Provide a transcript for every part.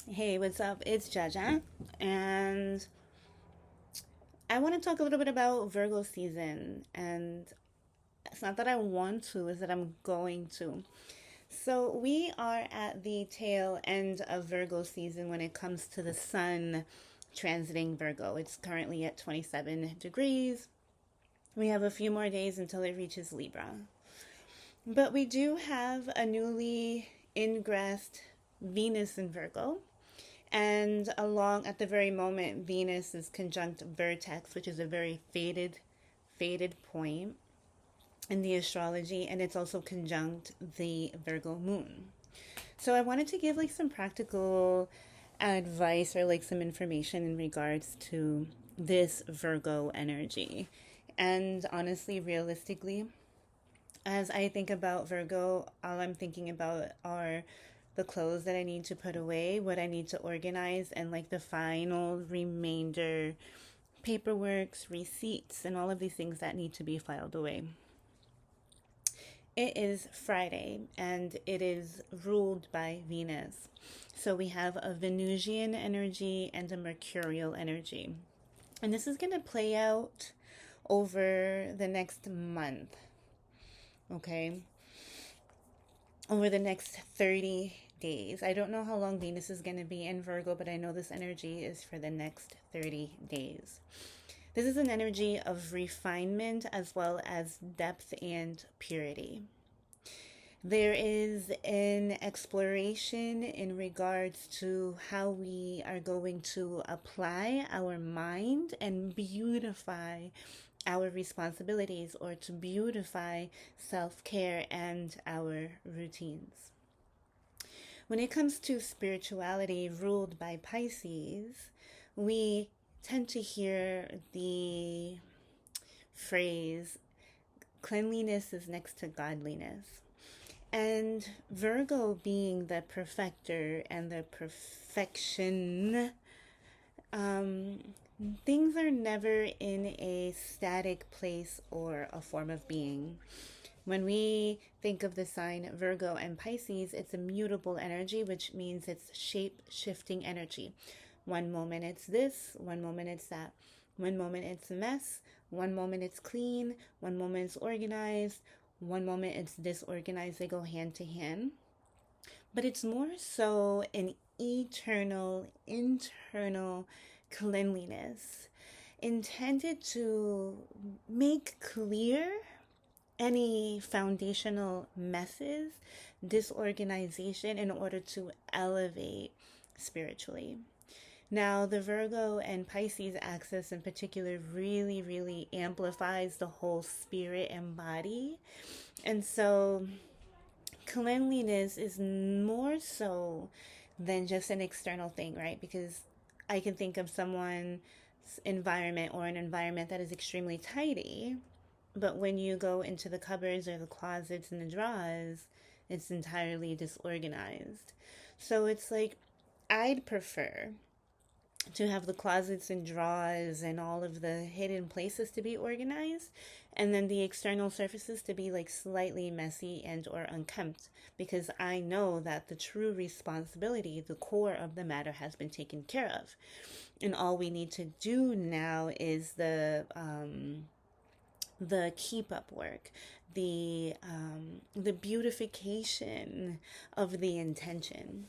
Hey, what's up? It's Jaja, and I want to talk a little bit about Virgo season. And it's not that I want to, it's that I'm going to. So, we are at the tail end of Virgo season when it comes to the sun transiting Virgo. It's currently at 27 degrees. We have a few more days until it reaches Libra. But we do have a newly ingressed Venus in Virgo. And along at the very moment, Venus is conjunct Vertex, which is a very fated point in the astrology, and it's also conjunct the Virgo moon. So I wanted to give like some practical advice or like some information in regards to this Virgo energy. And honestly, realistically, as I think about Virgo, all I'm thinking about are the clothes that I need to put away, what I need to organize, and like the final remainder paperworks, receipts, and all of these things that need to be filed away. It is Friday and it is ruled by Venus. So we have a Venusian energy and a Mercurial energy. And this is going to play out over the next month, okay? Over the next 30 days. I don't know how long Venus is going to be in Virgo, but I know this energy is for the next 30 days. This is an energy of refinement as well as depth and purity. There is an exploration in regards to how we are going to apply our mind and beautify our responsibilities, or to beautify self care and our routines. When it comes to spirituality ruled by Pisces, we tend to hear the phrase, cleanliness is next to godliness. And Virgo being the perfecter and the perfection, um, things are never in a static place or a form of being. When we think of the sign Virgo and Pisces, it's a mutable energy, which means it's shape shifting energy. One moment it's this, one moment it's that. One moment it's a mess, one moment it's clean, one moment it's organized, one moment it's disorganized. They go hand to hand. But it's more so an eternal, internal cleanliness intended to make clear any foundational messes, disorganization, in order to elevate spiritually. Now, the Virgo and Pisces axis in particular really amplifies the whole spirit and body. And so, cleanliness is more so than just an external thing, right? Because I can think of someone's environment or an environment that is extremely tidy, but when you go into the cupboards or the closets and the drawers, it's entirely disorganized. So it's like, I'd prefer to have the closets and drawers and all of the hidden places to be organized, and then the external surfaces to be like slightly messy and or unkempt, because I know that the true responsibility, the core of the matter, has been taken care of, and all we need to do now is the keep up work, the beautification of the intention.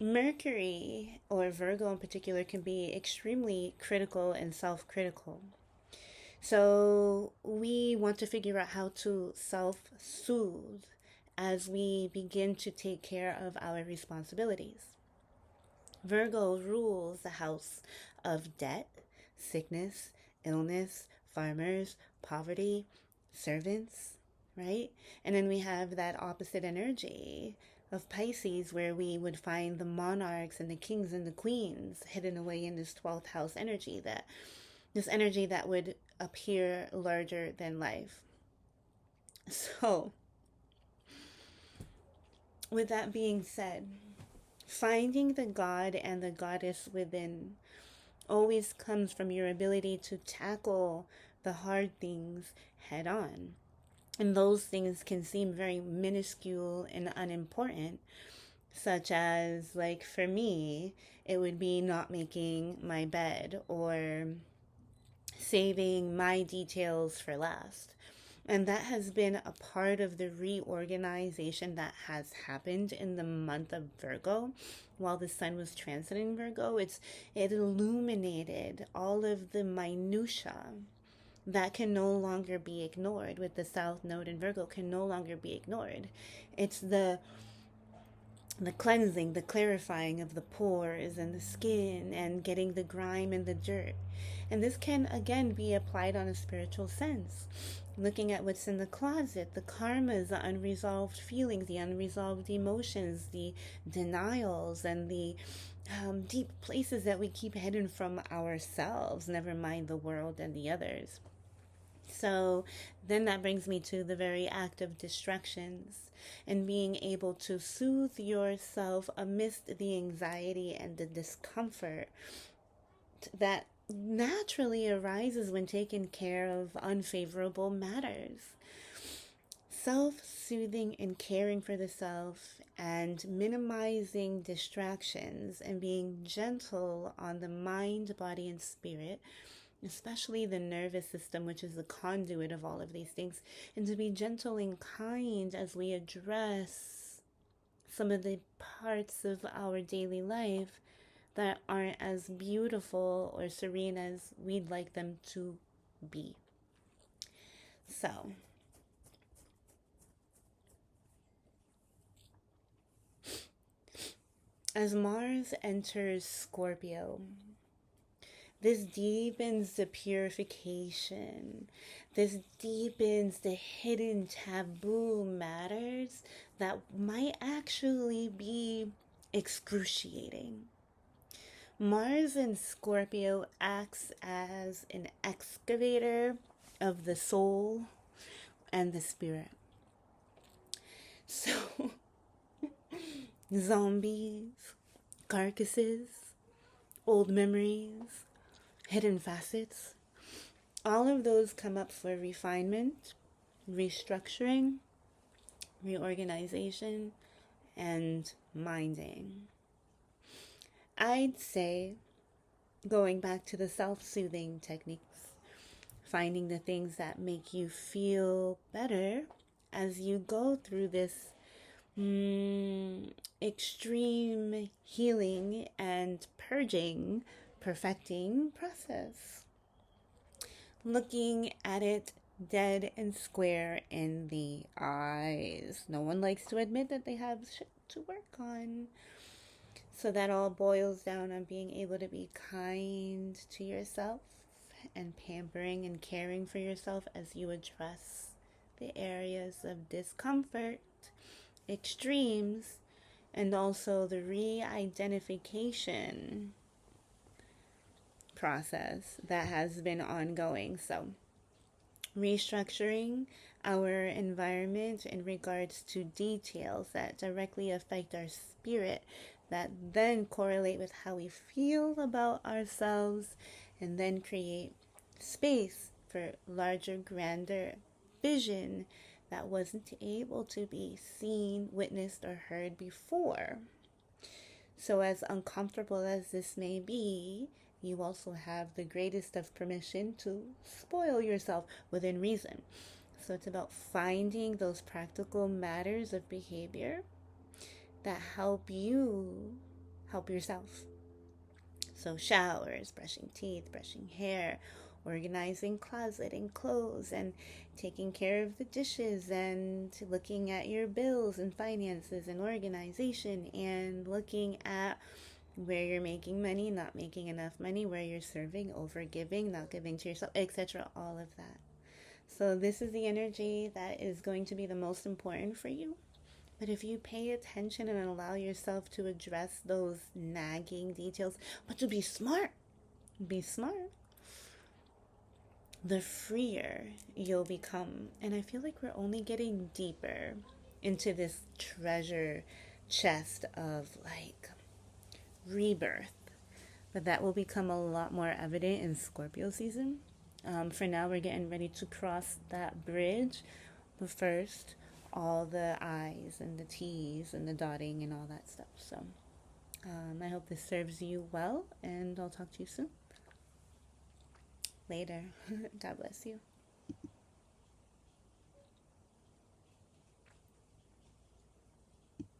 Mercury, or Virgo in particular, can be extremely critical and self critical. So we want to figure out how to self soothe as we begin to take care of our responsibilities. Virgo rules the house of debt, sickness, illness, farmers, poverty, servants, right? And then we have that opposite energy of Pisces, where we would find the monarchs and the kings and the queens hidden away in this 12th house energy, that this energy that would appear larger than life. So, with that being said, finding the God and the goddess within always comes from your ability to tackle the hard things head on. And those things can seem very minuscule and unimportant, such as, like, for me, it would be not making my bed or saving my details for last. And that has been a part of the reorganization that has happened in the month of Virgo while the sun was transiting Virgo. It illuminated all of the minutia that can no longer be ignored with the South Node in Virgo, can no longer be ignored. It's the cleansing, the clarifying of the pores and the skin, and getting the grime and the dirt. And this can again be applied on a spiritual sense. Looking at what's in the closet, the karmas, the unresolved feelings, the unresolved emotions, the denials, and the deep places that we keep hidden from ourselves, never mind the world and the others. So then that brings me to the very act of distractions and being able to soothe yourself amidst the anxiety and the discomfort that naturally arises when taking care of unfavorable matters. Self-soothing and caring for the self and minimizing distractions and being gentle on the mind, body, and spirit, especially the nervous system, which is the conduit of all of these things, and to be gentle and kind as we address some of the parts of our daily life that aren't as beautiful or serene as we'd like them to be. So, as Mars enters Scorpio, this deepens the purification. This deepens the hidden taboo matters that might actually be excruciating. Mars in Scorpio acts as an excavator of the soul and the spirit. So, zombies, carcasses, old memories, hidden facets, all of those come up for refinement, restructuring, reorganization, and minding. I'd say, going back to the self-soothing techniques, finding the things that make you feel better as you go through this extreme healing and purging, perfecting process. Looking at it dead and square in the eyes. No one likes to admit that they have shit to work on. So that all boils down on being able to be kind to yourself and pampering and caring for yourself as you address the areas of discomfort, extremes, and also the re-identification process that has been ongoing. So, restructuring our environment in regards to details that directly affect our spirit, that then correlate with how we feel about ourselves, and then create space for larger, grander vision that wasn't able to be seen, witnessed, or heard before. So as uncomfortable as this may be, you also have the greatest of permission to spoil yourself within reason. So it's about finding those practical matters of behavior that help you help yourself. So showers, brushing teeth, brushing hair, organizing closet and clothes, and taking care of the dishes, and looking at your bills and finances and organization, and looking at where you're making money, not making enough money, where you're serving, over giving, not giving to yourself, etc. All of that. So this is the energy that is going to be the most important for you. But if you pay attention and allow yourself to address those nagging details, but to be smart, the freer you'll become. And I feel like we're only getting deeper into this treasure chest of like rebirth. But that will become a lot more evident in Scorpio season. For now, we're getting ready to cross that bridge. But first, all the I's and the T's and the dotting and all that stuff. So I hope this serves you well, and I'll talk to you soon. Later. God bless you.